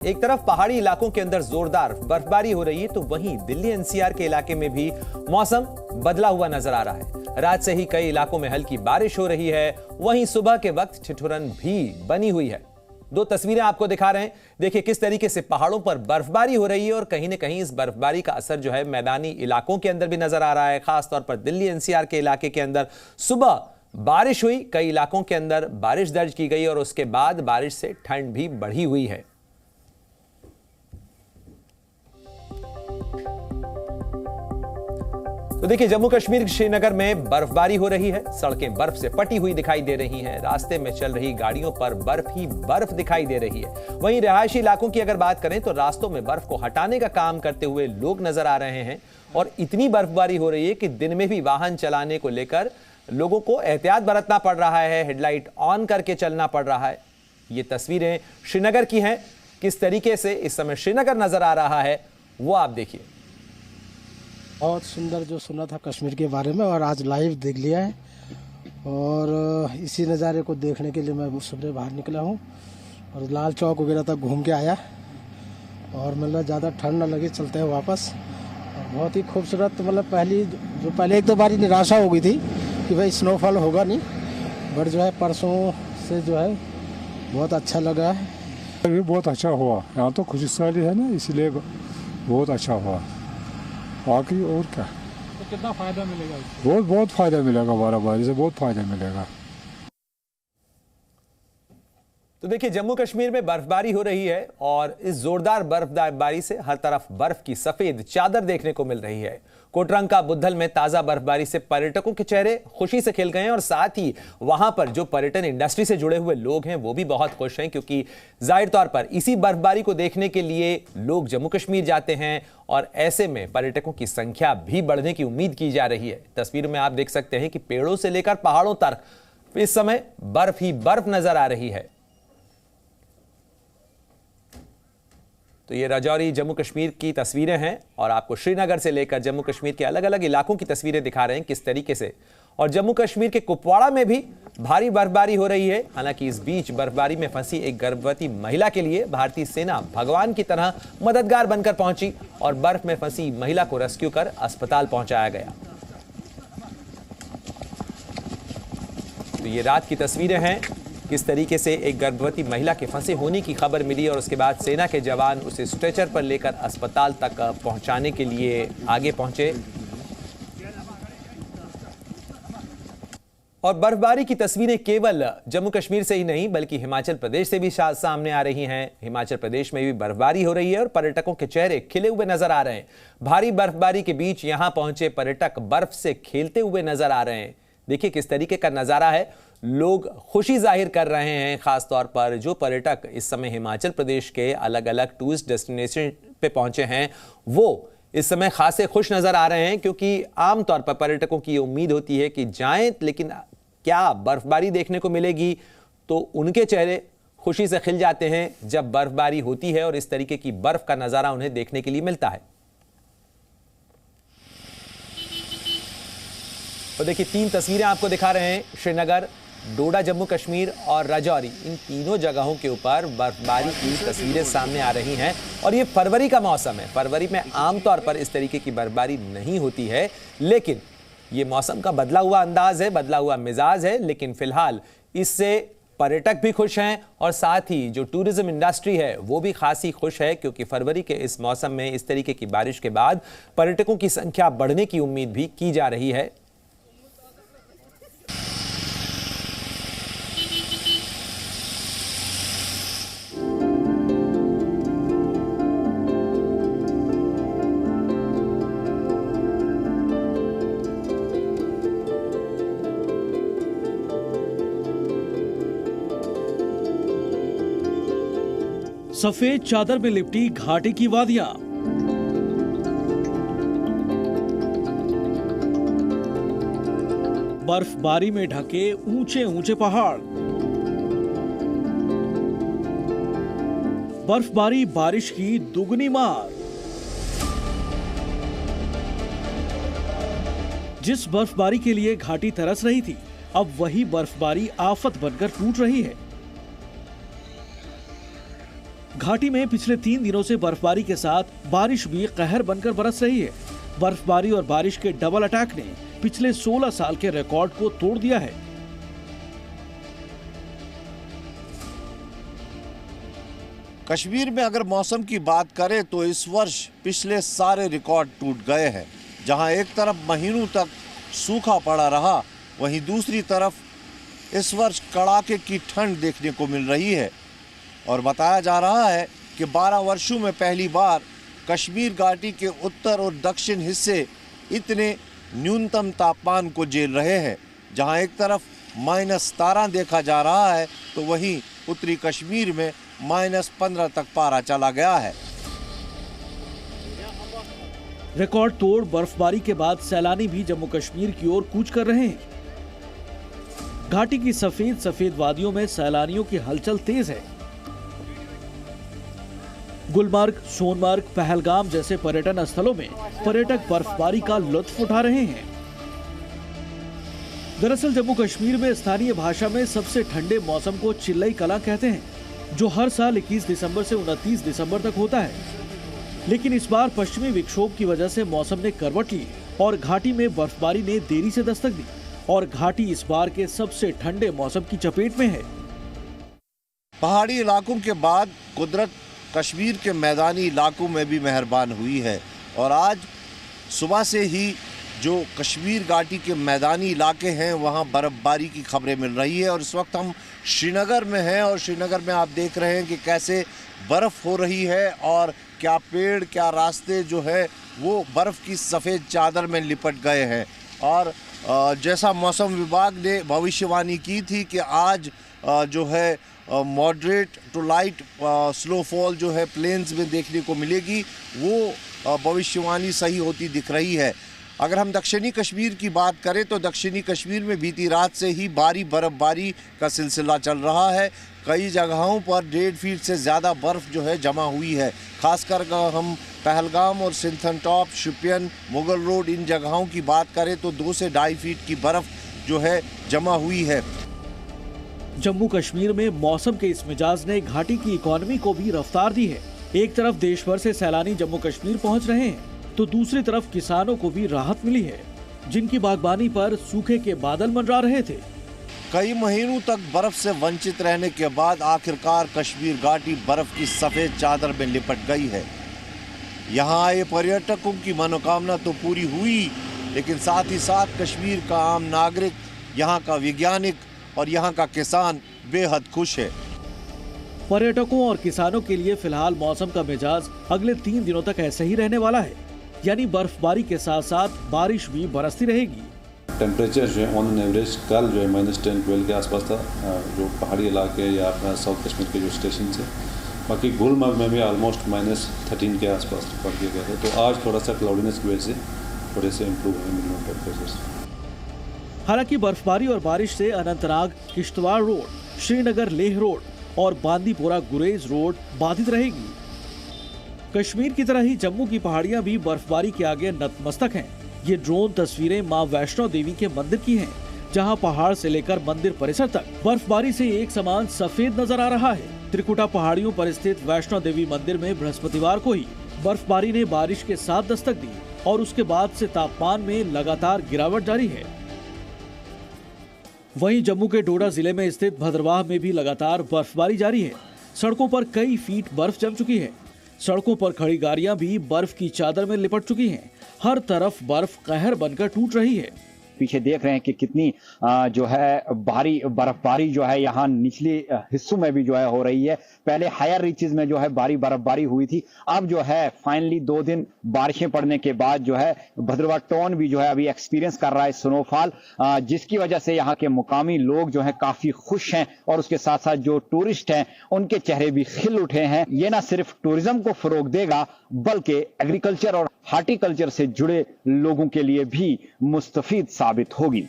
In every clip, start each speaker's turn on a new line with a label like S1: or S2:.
S1: एक तरफ पहाड़ी इलाकों के अंदर जोरदार बर्फबारी हो रही है तो वहीं दिल्ली एनसीआर के इलाके में भी मौसम बदला हुआ नजर आ रहा है। रात से ही कई इलाकों में हल्की बारिश हो रही है, वहीं सुबह के वक्त ठिठुरन भी बनी हुई है। दो तस्वीरें आपको दिखा रहे हैं, देखिए किस तरीके से पहाड़ों पर बर्फबारी हो रही है और कहीं ना कहीं इस बर्फबारी का असर जो है मैदानी इलाकों के अंदर भी नजर आ रहा है। खासतौर पर दिल्ली एनसीआर के इलाके के अंदर सुबह बारिश हुई, कई इलाकों के अंदर बारिश दर्ज की गई और उसके बाद बारिश से ठंड भी बढ़ी हुई है। तो देखिए जम्मू कश्मीर श्रीनगर में बर्फबारी हो रही है, सड़कें बर्फ से पटी हुई दिखाई दे रही हैं, रास्ते में चल रही गाड़ियों पर बर्फ ही बर्फ दिखाई दे रही है। वहीं रिहायशी इलाकों की अगर बात करें तो रास्तों में बर्फ को हटाने का काम करते हुए लोग नजर आ रहे हैं और इतनी बर्फबारी हो रही है कि दिन में भी वाहन चलाने को लेकर लोगों को एहतियात बरतना पड़ रहा है, हेडलाइट ऑन करके चलना पड़ रहा है। ये तस्वीरें श्रीनगर की हैं, किस तरीके से इस समय श्रीनगर नजर आ रहा है वो आप देखिए।
S2: बहुत सुंदर जो सुना था कश्मीर के बारे में और आज लाइव देख लिया है और इसी नज़ारे को देखने के लिए मैं सुबह बाहर निकला हूँ और लाल चौक वगैरह तक घूम के आया और मतलब ज़्यादा ठंड न लगे चलते हैं वापस। और बहुत ही खूबसूरत, मतलब पहले एक दो बारी निराशा हो गई थी कि भाई स्नोफॉल होगा नहीं, बट जो है परसों से जो है बहुत अच्छा लगा है।
S3: अभी बहुत अच्छा हुआ, यहाँ तो खुशहाली है ना, इसलिए बहुत अच्छा हुआ। बाकी और क्या,
S4: तो कितना फायदा मिलेगा?
S3: बहुत फायदा मिलेगा, बर्फबारी से बहुत फायदा मिलेगा।
S1: तो देखिए जम्मू कश्मीर में बर्फबारी हो रही है और इस जोरदार बर्फबारी से हर तरफ बर्फ की सफेद चादर देखने को मिल रही है। कोटरंका बुद्धल में ताजा बर्फबारी से पर्यटकों के चेहरे खुशी से खिल गए हैं और साथ ही वहां पर जो पर्यटन इंडस्ट्री से जुड़े हुए लोग हैं वो भी बहुत खुश हैं, क्योंकि जाहिर तौर पर इसी बर्फबारी को देखने के लिए लोग जम्मू कश्मीर जाते हैं और ऐसे में पर्यटकों की संख्या भी बढ़ने की उम्मीद की जा रही है। तस्वीर में आप देख सकते हैं कि पेड़ों से लेकर पहाड़ों तक इस समय बर्फ ही बर्फ नजर आ रही है। तो ये राजौरी जम्मू कश्मीर की तस्वीरें हैं और आपको श्रीनगर से लेकर जम्मू कश्मीर के अलग अलग इलाकों की तस्वीरें दिखा रहे हैं किस तरीके से। और जम्मू कश्मीर के कुपवाड़ा में भी भारी बर्फबारी हो रही है। हालांकि इस बीच बर्फबारी में फंसी एक गर्भवती महिला के लिए भारतीय सेना भगवान की तरह मददगार बनकर पहुंची और बर्फ में फंसी महिला को रेस्क्यू कर अस्पताल पहुंचाया गया। तो ये रात की तस्वीरें हैं, किस तरीके से एक गर्भवती महिला के फंसे होने की खबर मिली और उसके बाद सेना के जवान उसे स्ट्रेचर पर लेकर अस्पताल तक पहुंचाने के लिए आगे पहुंचे। और बर्फबारी की तस्वीरें केवल जम्मू कश्मीर से ही नहीं बल्कि हिमाचल प्रदेश से भी सामने आ रही हैं। हिमाचल प्रदेश में भी बर्फबारी हो रही है और पर्यटकों के चेहरे खिले हुए नजर आ रहे हैं। भारी बर्फबारी के बीच यहां पहुंचे पर्यटक बर्फ से खेलते हुए नजर आ रहे हैं। देखिए किस तरीके का नजारा है, लोग खुशी जाहिर कर रहे हैं। खासतौर पर जो पर्यटक इस समय हिमाचल प्रदेश के अलग अलग टूरिस्ट डेस्टिनेशन पे पहुंचे हैं वो इस समय खासे खुश नजर आ रहे हैं, क्योंकि आमतौर पर पर्यटकों की उम्मीद होती है कि जाएं लेकिन क्या बर्फबारी देखने को मिलेगी, तो उनके चेहरे खुशी से खिल जाते हैं जब बर्फबारी होती है और इस तरीके की बर्फ का नजारा उन्हें देखने के लिए मिलता है। तो देखिए तीन तस्वीरें आपको दिखा रहे हैं, श्रीनगर, डोडा जम्मू कश्मीर और राजौरी, इन तीनों जगहों के ऊपर बर्फबारी की तस्वीरें सामने आ रही हैं। और ये फरवरी का मौसम है, फरवरी में आमतौर पर इस तरीके की बर्फबारी नहीं होती है, लेकिन ये मौसम का बदला हुआ अंदाज है, बदला हुआ मिजाज है। लेकिन फिलहाल इससे पर्यटक भी खुश हैं और साथ ही जो टूरिज्म इंडस्ट्री है वो भी खासी खुश है, क्योंकि फरवरी के इस मौसम में इस तरीके की बारिश के बाद पर्यटकों की संख्या बढ़ने की उम्मीद भी की जा रही है।
S4: सफेद चादर में लिपटी घाटी की वादियां, बर्फबारी में ढके ऊंचे ऊंचे पहाड़, बर्फबारी बारिश की दुगनी मार। जिस बर्फबारी के लिए घाटी तरस रही थी, अब वही बर्फबारी आफत बनकर टूट रही है। घाटी में पिछले 3 दिनों से बर्फबारी के साथ बारिश भी कहर बनकर बरस रही है। बर्फबारी और बारिश के डबल अटैक ने पिछले 16 साल के रिकॉर्ड को तोड़ दिया है।
S5: कश्मीर में अगर मौसम की बात करें तो इस वर्ष पिछले सारे रिकॉर्ड टूट गए हैं। जहां एक तरफ महीनों तक सूखा पड़ा रहा, वहीं दूसरी तरफ इस वर्ष कड़ाके की ठंड देखने को मिल रही है। और बताया जा रहा है कि 12 वर्षों में पहली बार कश्मीर घाटी के उत्तर और दक्षिण हिस्से इतने न्यूनतम तापमान को झेल रहे हैं। जहां एक तरफ -17 देखा जा रहा है तो वहीं उत्तरी कश्मीर में -15 तक पारा चला गया है।
S4: रिकॉर्ड तोड़ बर्फबारी के बाद सैलानी भी जम्मू कश्मीर की ओर कूच कर रहे हैं। घाटी की सफेद वादियों में सैलानियों की हलचल तेज है। गुलमर्ग, सोनमर्ग, पहलगाम जैसे पर्यटन स्थलों में पर्यटक बर्फबारी का लुत्फ उठा रहे हैं। दरअसल जम्मू कश्मीर में स्थानीय भाषा में सबसे ठंडे मौसम को चिल्लई कला कहते हैं, जो हर साल 21 दिसंबर से 29 दिसंबर तक होता है। लेकिन इस बार पश्चिमी विक्षोभ की वजह से मौसम ने करवट ली और घाटी में बर्फबारी ने देरी से दस्तक दी और घाटी इस बार के सबसे ठंडे मौसम की चपेट में है।
S5: पहाड़ी इलाकों के बाद कुदरत कश्मीर के मैदानी इलाकों में भी मेहरबान हुई है और आज सुबह से ही जो कश्मीर घाटी के मैदानी इलाके हैं वहां बर्फबारी की खबरें मिल रही है। और इस वक्त हम श्रीनगर में हैं और श्रीनगर में आप देख रहे हैं कि कैसे बर्फ़ हो रही है और क्या पेड़ क्या रास्ते जो है वो बर्फ़ की सफ़ेद चादर में लिपट गए हैं। और जैसा मौसम विभाग ने भविष्यवाणी की थी कि आज जो है मॉडरेट टू लाइट स्नोफॉल जो है प्लेन्स में देखने को मिलेगी, वो भविष्यवाणी सही होती दिख रही है। अगर हम दक्षिणी कश्मीर की बात करें तो दक्षिणी कश्मीर में बीती रात से ही भारी बर्फबारी का सिलसिला चल रहा है। कई जगहों पर 1.5 फीट से ज़्यादा बर्फ़ जो है जमा हुई है। खासकर हम पहलगाम और सिंथन टॉप, शुपियन, मुगल रोड इन जगहों की बात करें तो 2 से 2.5 फीट की बर्फ़ जो है जमा हुई है।
S4: जम्मू कश्मीर में मौसम के इस मिजाज ने घाटी की इकोनॉमी को भी रफ्तार दी है। एक तरफ देश भर से सैलानी जम्मू कश्मीर पहुंच रहे हैं तो दूसरी तरफ किसानों को भी राहत मिली है, जिनकी बागबानी पर सूखे के बादल मंडरा रहे थे।
S5: कई महीनों तक बर्फ से वंचित रहने के बाद आखिरकार कश्मीर घाटी बर्फ की सफ़ेद चादर में लिपट गई है। यहाँ आए पर्यटकों की मनोकामना तो पूरी हुई, लेकिन साथ ही साथ कश्मीर का आम नागरिक, यहाँ का वैज्ञानिक और यहाँ का किसान बेहद खुश है।
S4: पर्यटकों और किसानों के लिए फिलहाल मौसम का मिजाज अगले 3 दिनों तक ऐसे ही रहने वाला है, यानी बर्फबारी के साथ साथ बारिश भी बरसती रहेगी।
S6: टेम्परेचर जो है ऑन एवरेज कल जो है -10-12 के आसपास था, जो पहाड़ी इलाके या अपना साउथ कश्मीर के जो स्टेशन है। बाकी गुलमर्ग में भी ऑलमोस्ट -13 के आसपास रिकॉर्ड किया गया था। तो आज थोड़ा सा क्लाउडीनेस की वजह से थोड़े से इम्प्रूव है मिनिमम टेम्परेचर।
S4: हालांकि बर्फबारी और बारिश से अनंतनाग किश्तवाड़ रोड, श्रीनगर लेह रोड और बांदीपोरा गुरेज रोड बाधित रहेगी। कश्मीर की तरह ही जम्मू की पहाड़ियां भी बर्फबारी के आगे नतमस्तक हैं। ये ड्रोन तस्वीरें मां वैष्णो देवी के मंदिर की हैं, जहां पहाड़ से लेकर मंदिर परिसर तक बर्फबारी से एक समान सफेद नजर आ रहा है। त्रिकुटा पहाड़ियों पर स्थित वैष्णो देवी मंदिर में बृहस्पतिवार को ही बर्फबारी ने बारिश के साथ दस्तक दी और उसके बाद से तापमान में लगातार गिरावट जारी है। वहीं जम्मू के डोडा जिले में स्थित भद्रवाह में भी लगातार बर्फबारी जारी है। सड़कों पर कई फीट बर्फ जम चुकी है। सड़कों पर खड़ी गाड़ियां भी बर्फ की चादर में लिपट चुकी हैं। हर तरफ बर्फ कहर बनकर टूट रही है।
S7: पीछे देख रहे हैं कि कितनी जो है भारी बर्फबारी जो है यहाँ निचले हिस्सों में भी जो है हो रही है। पहले हायर रीचेस में जो है भारी बर्फबारी हुई थी, अब जो है फाइनली 2 दिन बारिशें पड़ने के बाद जो है भद्रवाह टाउन भी जो है अभी एक्सपीरियंस कर रहा है स्नोफॉल, जिसकी वजह से यहाँ के मुकामी लोग जो है काफी खुश हैं और उसके साथ साथ जो टूरिस्ट हैं उनके चेहरे भी खिल उठे हैं। ये ना सिर्फ टूरिज्म को फरोग देगा बल्कि एग्रीकल्चर और हार्टिकल्चर से जुड़े लोगों के लिए भी मुस्तफीद साबित होगी।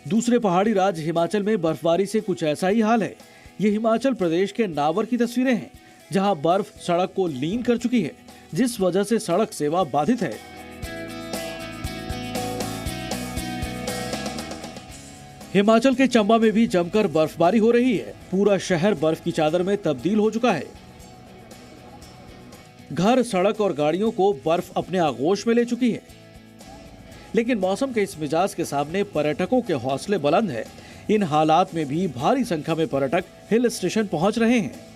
S4: दूसरे पहाड़ी राज्य हिमाचल में बर्फबारी से कुछ ऐसा ही हाल है। ये हिमाचल प्रदेश के नावर की तस्वीरें हैं, जहां बर्फ सड़क को लीन कर चुकी है, जिस वजह से सड़क सेवा बाधित है। हिमाचल के चंबा में भी जमकर बर्फबारी हो रही है। पूरा शहर बर्फ की चादर में तब्दील हो चुका है। घर, सड़क और गाड़ियों को बर्फ अपने आगोश में ले चुकी है। लेकिन मौसम के इस मिजाज के सामने पर्यटकों के हौसले बुलंद है। इन हालात में भी भारी संख्या में पर्यटक हिल स्टेशन पहुंच रहे हैं।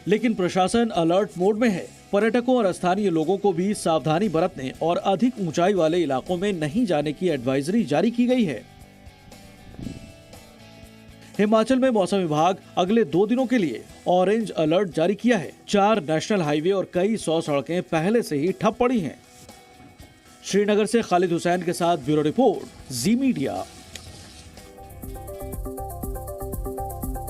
S4: लेकिन प्रशासन अलर्ट मोड में है। पर्यटकों और स्थानीय लोगों को भी सावधानी बरतने और अधिक ऊंचाई वाले इलाकों में नहीं जाने की एडवाइजरी जारी की गई है। हिमाचल में मौसम विभाग अगले 2 दिनों के लिए ऑरेंज अलर्ट जारी किया है। 4 नेशनल हाईवे और कई 100 सड़कें पहले से ही ठप पड़ी हैं। श्रीनगर से खालिद हुसैन के साथ ब्यूरो रिपोर्ट, जी मीडिया।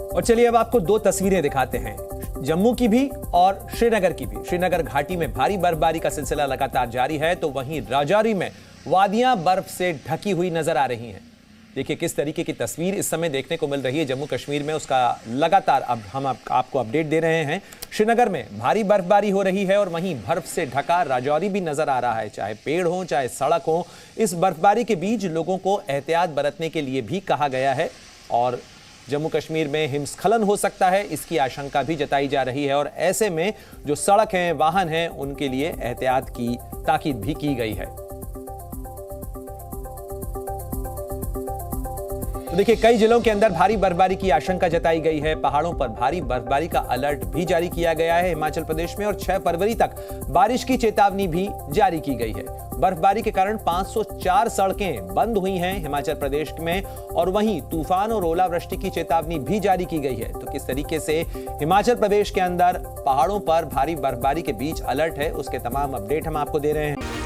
S1: और चलिए अब आपको 2 तस्वीरें दिखाते हैं, जम्मू की भी और श्रीनगर की भी। श्रीनगर घाटी में भारी बर्फबारी का सिलसिला लगातार जारी है, तो वहीं राजौरी में वादियां बर्फ से ढकी हुई नजर आ रही हैं। देखिए किस तरीके की तस्वीर इस समय देखने को मिल रही है जम्मू कश्मीर में, उसका लगातार अब हम आपको अपडेट दे रहे हैं। श्रीनगर में भारी बर्फबारी हो रही है और वहीं बर्फ से ढका राजौरी भी नजर आ रहा है। चाहे पेड़ हो चाहे सड़क हो, इस बर्फबारी के बीच लोगों को एहतियात बरतने के लिए भी कहा गया है और जम्मू कश्मीर में हिमस्खलन हो सकता है, इसकी आशंका भी जताई जा रही है। और ऐसे में जो सड़क हैं, वाहन हैं, उनके लिए एहतियात की ताकीद भी की गई है। तो देखिए कई जिलों के अंदर भारी बर्फबारी की आशंका जताई गई है। पहाड़ों पर भारी बर्फबारी का अलर्ट भी जारी किया गया है हिमाचल प्रदेश में, और 6 फरवरी तक बारिश की चेतावनी भी जारी की गई है। बर्फबारी के कारण 504 सड़कें बंद हुई हैं हिमाचल प्रदेश में, और वहीं तूफान और ओलावृष्टि की चेतावनी भी जारी की गई है। तो किस तरीके से हिमाचल प्रदेश के अंदर पहाड़ों पर भारी बर्फबारी के बीच अलर्ट है, उसके तमाम अपडेट हम आपको दे रहे हैं।